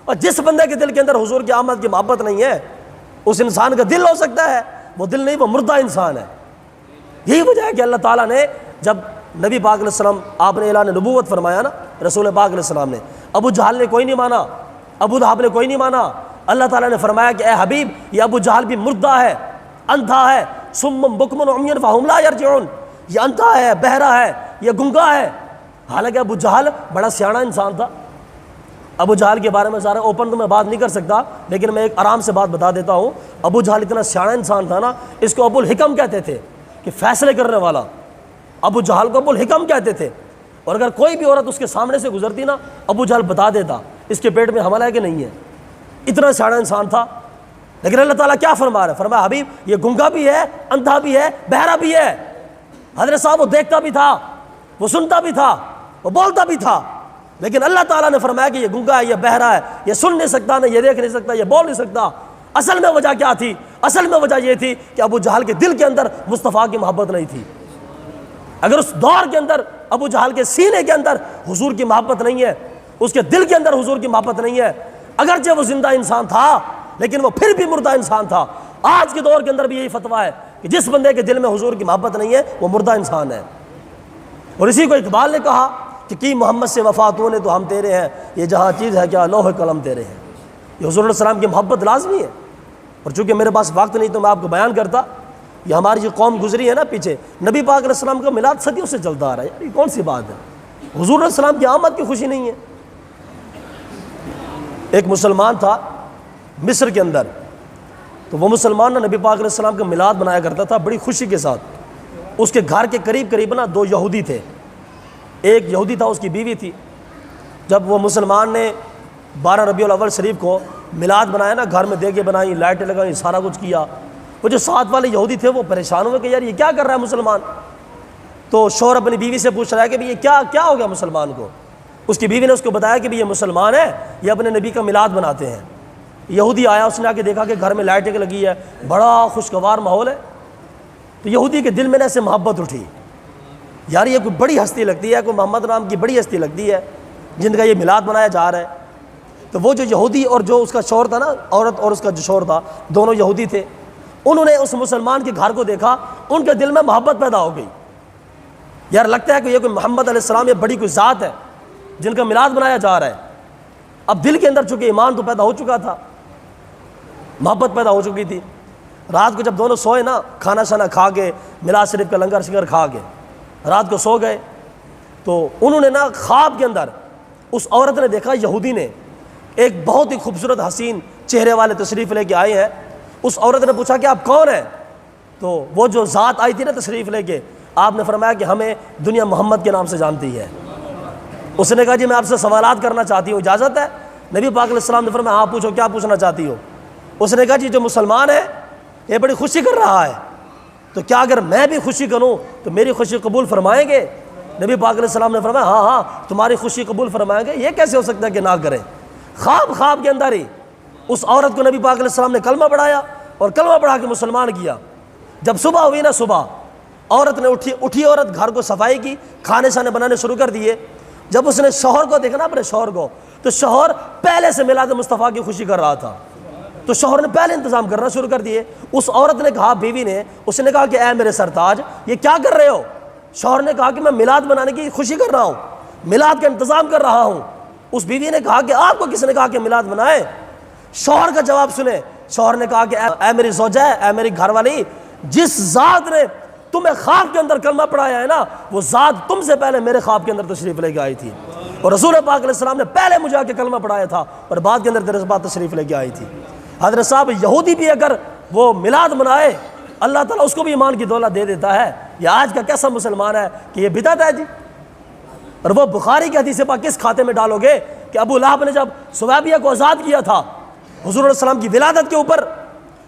اور جس بندے کے دل کے اندر حضور کی آمد کی محبت نہیں ہے، اس انسان کا دل ہو سکتا ہے، وہ دل نہیں، وہ مردہ انسان ہے۔ یہی وجہ ہے کہ اللہ تعالیٰ نے جب نبی پاک علیہ السلام آپ نے اعلان نبوت فرمایا نا، رسول پاک علیہ السلام نے، ابو جہل نے کوئی نہیں مانا، ابو لہب نے کوئی نہیں مانا۔ اللہ تعالیٰ نے فرمایا کہ اے حبیب، یہ ابو جہل بھی مردہ ہے، اندھا ہے، صم بکم عمی فہم لا یرجعون، یہ اندھا ہے، بہرا ہے، یہ گنگا ہے۔ حالانکہ ابو جہل بڑا سیاڑا انسان تھا۔ ابو جہل کے بارے میں سارا اوپن تو میں بات نہیں کر سکتا، لیکن میں ایک آرام سے بات بتا دیتا ہوں۔ ابو جہل اتنا سیاڑا انسان تھا نا، اس کو ابو الحکم کہتے تھے، کہ فیصلے کرنے والا۔ ابو جہل کو ابو الحکم کہتے تھے، اور اگر کوئی بھی عورت اس کے سامنے سے گزرتی نا، ابو جہل بتا دیتا اس کے پیٹ میں حمل ہے کہ نہیں ہے، اتنا سیاڑا انسان تھا۔ لیکن اللہ تعالیٰ کیا فرما رہا ہے؟ فرمایا حبیب یہ گنگا بھی ہے، اندھا بھی ہے، بہرا بھی ہے۔ حضرت صاحب وہ دیکھتا بھی تھا، وہ سنتا بھی تھا، وہ بولتا بھی تھا، لیکن اللہ تعالیٰ نے فرمایا کہ یہ گنگا ہے، یہ بہرا ہے، یہ سن نہیں سکتا، نہ یہ دیکھ نہیں سکتا، یہ بول نہیں سکتا۔ اصل میں وجہ کیا تھی؟ اصل میں وجہ یہ تھی کہ ابو جہل کے دل کے اندر مصطفیٰ کی محبت نہیں تھی۔ اگر اس دور کے اندر ابو جہل کے سینے کے اندر حضور کی محبت نہیں ہے، اس کے دل کے اندر حضور کی محبت نہیں ہے، اگرچہ وہ زندہ انسان تھا لیکن وہ پھر بھی مردہ انسان تھا۔ آج کے دور کے اندر بھی یہی فتویٰ ہے کہ جس بندے کے دل میں حضور کی محبت نہیں ہے وہ مردہ انسان ہے۔ اور اسی کو اقبال نے کہا کہ کی محمد سے وفاتوں نے تو ہم تیرے ہیں، یہ جہاں چیز ہے کیا لوح قلم تیرے ہیں۔ یہ حضور علیہ السلام کی محبت لازمی ہے، اور چونکہ میرے پاس وقت نہیں تو میں آپ کو بیان کرتا۔ یہ ہماری جو قوم گزری ہے نا پیچھے، نبی پاک علیہ السلام کا میلاد صدیوں سے چلتا آ رہا ہے، یار یہ کون سی بات ہے؟ حضور علیہ السلام کی آمد کی خوشی نہیں ہے۔ ایک مسلمان تھا مصر کے اندر، تو وہ مسلمان نا نبی پاک علیہ السلام کا میلاد منایا کرتا تھا بڑی خوشی کے ساتھ۔ اس کے گھر کے قریب قریب نا 2 یہودی تھے، ایک یہودی تھا، اس کی بیوی تھی۔ جب وہ مسلمان نے 12 ربیع الاول شریف کو میلاد بنایا نا، گھر میں دیگیں بنائی، لائٹیں لگائیں، سارا کچھ کیا، وہ جو ساتھ والے یہودی تھے وہ پریشان ہوئے کہ یار یہ کیا کر رہا ہے مسلمان۔ تو شوہر اپنی بیوی سے پوچھ رہا ہے کہ یہ کیا ہو گیا مسلمان کو۔ اس کی بیوی نے اس کو بتایا کہ یہ مسلمان ہے، یہ اپنے نبی کا میلاد مناتے ہیں۔ یہودی آیا، اس نے آ کے دیکھا کہ گھر میں لائٹیں لگی ہے، بڑا خوشگوار ماحول ہے۔ تو یہودی کے دل میں ایسے محبت اٹھی، یار یہ کوئی بڑی ہستی لگتی ہے، کوئی محمد نام کی بڑی ہستی لگتی ہے جن کا یہ میلاد منایا جا رہا ہے۔ تو وہ جو یہودی اور جو اس کا شوہر تھا نا، عورت اور اس کا جو شوہر تھا، دونوں یہودی تھے، انہوں نے اس مسلمان کے گھر کو دیکھا، ان کے دل میں محبت پیدا ہو گئی۔ یار لگتا ہے کہ یہ کوئی محمد علیہ السلام، یہ بڑی کوئی ذات ہے جن کا میلاد منایا جا رہا ہے۔ اب دل کے اندر چونکہ ایمان تو پیدا ہو چکا تھا، محبت پیدا ہو چکی تھی۔ رات کو جب دونوں سوئے نا، کھانا شانا کھا کے، میلاد شریف کا لنگر شنگر کھا کے رات کو سو گئے، تو انہوں نے نا خواب کے اندر اس عورت نے دیکھا، یہودی نے ایک بہت ہی خوبصورت حسین چہرے والے تشریف لے کے آئے ہیں۔ اس عورت نے پوچھا کہ آپ کون ہیں؟ تو وہ جو ذات آئی تھی نا تشریف لے کے، آپ نے فرمایا کہ ہمیں دنیا محمد کے نام سے جانتی ہے۔ اس نے کہا جی میں آپ سے سوالات کرنا چاہتی ہوں، اجازت ہے؟ نبی پاک علیہ السلام نے فرمایا ہاں پوچھو، کیا پوچھنا چاہتی ہو؟ اس نے کہا جی جو مسلمان ہے یہ بڑی خوشی کر رہا ہے، تو کیا اگر میں بھی خوشی کروں تو میری خوشی قبول فرمائیں گے؟ نبی پاک علیہ السلام نے فرمایا ہاں تمہاری خوشی قبول فرمائیں گے، یہ کیسے ہو سکتا ہے کہ نہ کریں؟ خواب کے اندر ہی اس عورت کو نبی پاک علیہ السلام نے کلمہ پڑھایا، اور کلمہ پڑھا کے مسلمان کیا۔ جب صبح ہوئی نا، صبح عورت نے اٹھی عورت گھر کو صفائی کی، کھانے شانے بنانے شروع کر دیے۔ جب اس نے شوہر کو دیکھا نا، اپنے شوہر کو، تو شوہر پہلے سے میلاد مصطفیٰ کی خوشی کر رہا تھا، تو شوہر نے پہلے انتظام کرنا شروع کر دیے۔ اس عورت نے کہا، بیوی نے، اس نے کہا کہ اے میرے سرتاج یہ کیا کر رہے ہو؟ شوہر نے کہا کہ میں میلاد منانے کی خوشی کر رہا ہوں، میلاد کا انتظام کر رہا ہوں۔ اس بیوی نے کہا کہ آپ کو کس نے کہا کہ میلاد منائے؟ شوہر کا جواب سنیں، شوہر نے کہا کہ اے میری زوجہ، اے میری گھر والی، جس ذات نے تمہیں خواب کے اندر کلمہ پڑھایا ہے نا، وہ ذات تم سے پہلے میرے خواب کے اندر تشریف لے کے آئی تھی، اور رسول پاک علیہ السلام نے پہلے مجھے آ کے کلمہ پڑھایا تھا اور بعد کے اندر تیرے بعد تشریف لے کے آئی تھی۔ حضرت صاحب یہودی بھی اگر وہ میلاد منائے اللہ تعالیٰ اس کو بھی ایمان کی دولت دے دیتا ہے۔ یہ آج کا کیسا مسلمان ہے کہ یہ بدعت ہے جی؟ اور وہ بخاری کی حدیث پاک کس کھاتے میں ڈالو گے کہ ابو لہب نے جب سویبیہ کو آزاد کیا تھا حضور علیہ السلام کی ولادت کے اوپر،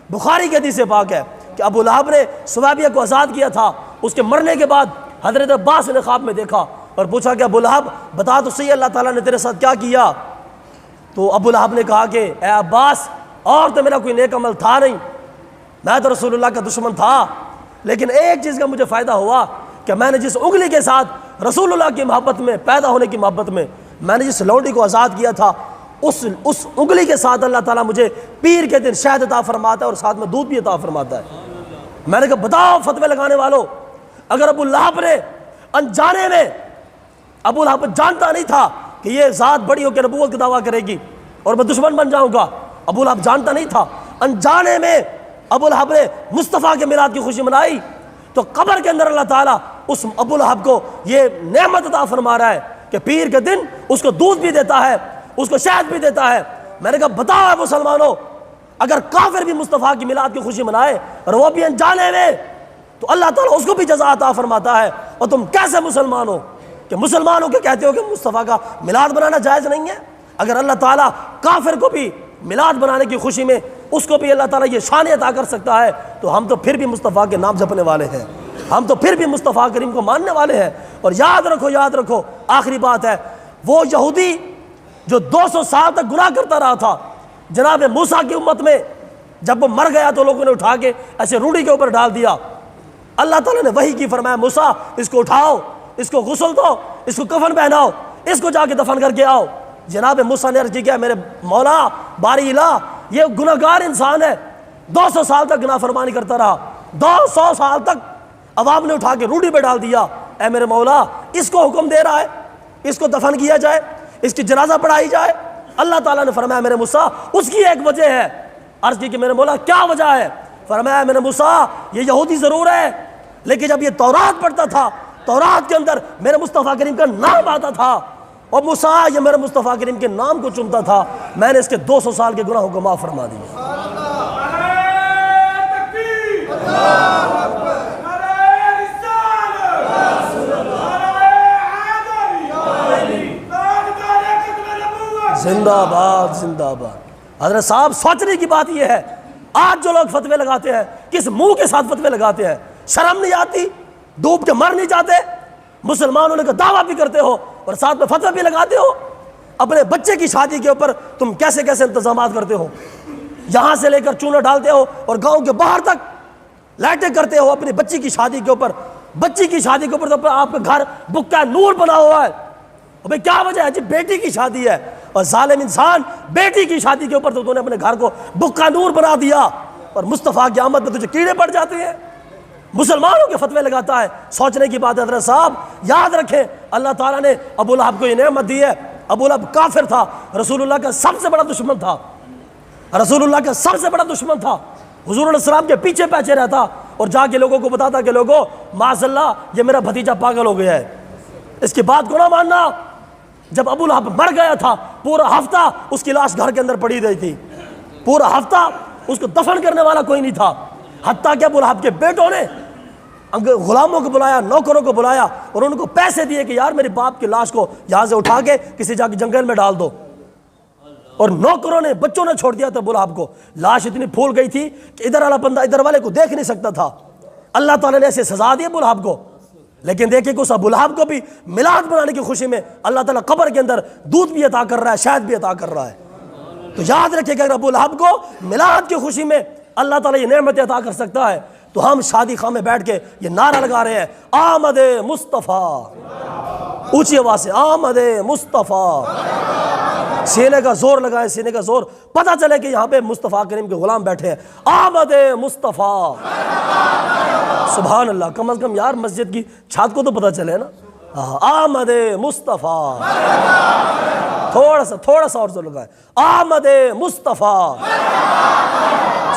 بخاری کی حدیث پاک ہے کہ ابو لہب نے سویبیہ کو آزاد کیا تھا، اس کے مرنے کے بعد حضرت عباس نے خواب میں دیکھا اور پوچھا کہ ابو لہب بتا تو صحیح اللہ تعالیٰ نے تیرے ساتھ کیا کیا؟ تو ابو لہب نے کہا کہ اے عباس، اور تو میرا کوئی نیک عمل تھا نہیں، میں تو رسول اللہ کا دشمن تھا، لیکن ایک چیز کا مجھے فائدہ ہوا کہ میں نے جس انگلی کے ساتھ رسول اللہ کی محبت میں، پیدا ہونے کی محبت میں نے جس لونڈی کو آزاد کیا تھا، اس انگلی کے ساتھ اللہ تعالیٰ مجھے پیر کے دن شہد عطا فرماتا ہے اور ساتھ میں دودھ بھی عطا فرماتا ہے۔ میں نے کہا بتاؤ فتوے لگانے والوں، اگر ابو لہب نے انجانے میں، ابو لہب جانتا نہیں تھا کہ یہ ذات بڑی ہو کے نبوت کا دعویٰ کرے گی اور میں دشمن بن جاؤں گا، ابو لہب جانتا نہیں تھا، انجانے میں ابو لہب نے مصطفیٰ کے میلاد کی خوشی منائی، تو قبر کے اندر اللہ تعالیٰ اس ابو لہب کو یہ نعمت عطا فرما رہا ہے کہ پیر کے دن اس کو دودھ بھی دیتا ہے، اس کو شہد بھی دیتا ہے۔ میں نے کہا بتاؤ مسلمانوں، اگر کافر بھی مصطفیٰ کی میلاد کی خوشی منائے اور وہ بھی انجانے میں، تو اللہ تعالیٰ اس کو بھی جزا عطا فرماتا ہے، اور تم کیسے مسلمان ہو کہ مسلمانوں کے کہتے ہو کہ مصطفیٰ کا میلاد بنانا جائز نہیں ہے؟ اگر اللہ تعالیٰ کافر کو بھی میلاد بنانے کی خوشی میں اس کو بھی اللہ تعالیٰ یہ شان عطا کر سکتا ہے، تو ہم تو پھر بھی مصطفیٰ کے نام جپنے والے ہیں، ہم تو پھر بھی مصطفیٰ کریم کو ماننے والے ہیں۔ اور یاد رکھو آخری بات ہے، وہ یہودی جو 200 سال تک گناہ کرتا رہا تھا، جناب موسیٰ کی امت میں جب وہ مر گیا تو لوگوں نے اٹھا کے ایسے روڑی کے اوپر ڈال دیا، اللہ تعالیٰ نے وحی کی فرمایا موسیٰ اس کو اٹھاؤ، اس کو غسل دو، اس کو کفن پہناؤ، اس کو جا کے دفن کر کے آؤ۔ جناب موسیٰ نے عرض کی کہ میرے مولا باری الہ، یہ گناہگار انسان ہے، 200 سال تک گناہ فرمانی کرتا رہا، 200 سال تک عوام نے اٹھا کے روڑی پہ ڈال دیا، اے میرے مولا اس کو حکم دے رہا ہے اس کو دفن کیا جائے، اس کی جنازہ پڑھائی جائے۔ اللہ تعالیٰ نے فرمایا میرے موسیٰ اس کی ایک وجہ ہے۔ عرض کی کہ میرے مولا کیا وجہ ہے؟ فرمایا میرے موسیٰ یہ یہودی ضرور ہے، لیکن جب یہ تورات پڑھتا تھا، تورات کے اندر میرے مصطفیٰ کریم کا نام آتا تھا، اور موسیٰ یہ میرے مصطفیٰ کریم کے نام کو چنتا تھا، میں نے اس کے 200 سال کے گناہوں کو معاف فرما دیا۔ زندہ باد زندہ باد۔ حضرت صاحب سوچنے کی بات یہ ہے، آج جو لوگ فتوے لگاتے ہیں کس منہ کے ساتھ فتوے لگاتے ہیں؟ شرم نہیں آتی؟ ڈوب کے مر نہیں جاتے؟ مسلمان ہونے کا دعویٰ بھی کرتے ہو اور ساتھ میں فتوے بھی لگاتے ہو۔ اپنے بچے کی شادی کے اوپر تم کیسے کیسے انتظامات کرتے ہو، یہاں سے لے کر چونا ڈالتے ہو اور گاؤں کے باہر تک لائٹیں کرتے ہو اپنی بچی کی شادی کے اوپر۔ بچی کی شادی کے اوپر تو آپ کا گھر بکا نور بنا ہوا ہے، بھئی کیا وجہ ہے جی؟ بیٹی کی شادی ہے، اور ظالم انسان بیٹی کی شادی کے اوپر تو نے اپنے گھر کو بکا نور بنا دیا، اور مصطفیٰ کی آمد میں تجھے کیڑے پڑ جاتے ہیں۔ مسلمانوں کے فتوے لگاتا ہے، سوچنے کی بات ہے۔ حضرت صاحب یاد رکھیں اللہ تعالیٰ نے ابو لہب کو یہ نعمت دی ہے۔ ابو لہب کافر تھا، رسول اللہ کا سب سے بڑا دشمن تھا، رسول اللہ کا سب سے بڑا دشمن تھا، حضور علیہ السلام کے پیچھے پیچھے رہتا اور جا کے لوگوں کو بتاتا کہ لوگوں معاذ اللہ یہ میرا بھتیجا پاگل ہو گیا ہے، اس کی بات کو نہ ماننا۔ جب ابو لہب مر گیا تھا پورا ہفتہ اس کی لاش گھر کے اندر پڑی رہی تھی، پورا ہفتہ اس کو دفن کرنے والا کوئی نہیں تھا، حتیٰ کہ ابو لہب کے بیٹوں نے غلاموں کو بلایا، نوکروں کو بلایا اور ان کو پیسے دیے کہ یار میرے باپ کی لاش کو یہاں سے اٹھا کے کسی جا کے جنگل میں ڈال دو، اور نوکروں نے بچوں نے چھوڑ دیا تھا ابو لہب کو۔ لاش اتنی پھول گئی تھی کہ ادھر والا بندہ ادھر والے کو دیکھ نہیں سکتا تھا۔ اللہ تعالیٰ نے ایسے سزا دی ابو لہب کو، لیکن دیکھیں کہ اس ابو لہب کو بھی میلاد بنانے کی خوشی میں اللہ تعالیٰ قبر کے اندر دودھ بھی عطا کر رہا ہے، شہد بھی عطا کر رہا ہے۔ تو یاد رکھیں کہ اگر ابو لہب کو میلاد کی خوشی میں اللہ تعالیٰ یہ نعمت عطا کر سکتا ہے تو ہم شادی خواہ میں بیٹھ کے یہ نعرہ لگا رہے ہیں آمد مصطفیٰ، اونچی آواز سے آمد مصطفیٰ، سینے کا زور لگائیں، سینے کا زور، پتہ چلے کہ یہاں پہ مصطفیٰ کریم کے غلام بیٹھے ہیں۔ آمد مصطفیٰ سبحان اللہ، کم از کم یار مسجد کی چھت کو تو پتہ چلے نا۔ آمد مصطفیٰ، تھوڑا سا اور زور لگائیں، آمد مصطفیٰ۔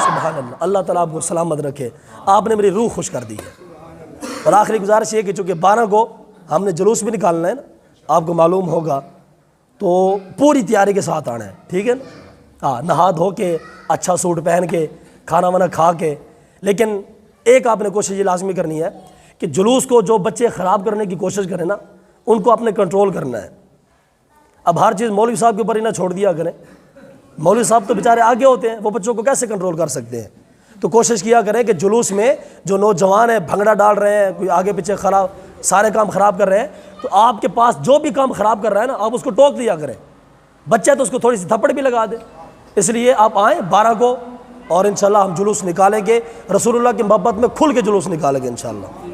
سبحان اللہ، اللہ تعالیٰ آپ کو سلامت رکھے، آپ نے میری روح خوش کر دی ہے۔ اور آخری گزارش یہ کہ چونکہ 12 کو ہم نے جلوس بھی نکالنا ہے نا، آپ کو معلوم ہوگا، تو پوری تیاری کے ساتھ آنا ہے، ٹھیک ہے نا؟ ہاں، نہا دھو کے اچھا سوٹ پہن کے کھانا وانا کھا کے، لیکن ایک آپ نے کوشش یہ لازمی کرنی ہے کہ جلوس کو جو بچے خراب کرنے کی کوشش کریں نا، ان کو آپ نے کنٹرول کرنا ہے۔ اب ہر چیز مولوی صاحب کے اوپر ہی نہ چھوڑ دیا کریں، مولوی صاحب تو بیچارے آگے ہوتے ہیں، وہ بچوں کو کیسے کنٹرول کر سکتے ہیں؟ تو کوشش کیا کریں کہ جلوس میں جو نوجوان ہیں بھنگڑا ڈال رہے ہیں، کوئی آگے پیچھے سارے کام خراب کر رہے ہیں، تو آپ کے پاس جو بھی کام خراب کر رہا ہے نا، آپ اس کو ٹوک دیا کریں۔ بچہ تو اس کو تھوڑی سی تھپڑ بھی لگا دے۔ اس لیے آپ آئیں 12 کو، اور انشاءاللہ ہم جلوس نکالیں گے، رسول اللہ کی محبت میں کھل کے جلوس نکالیں گے انشاءاللہ۔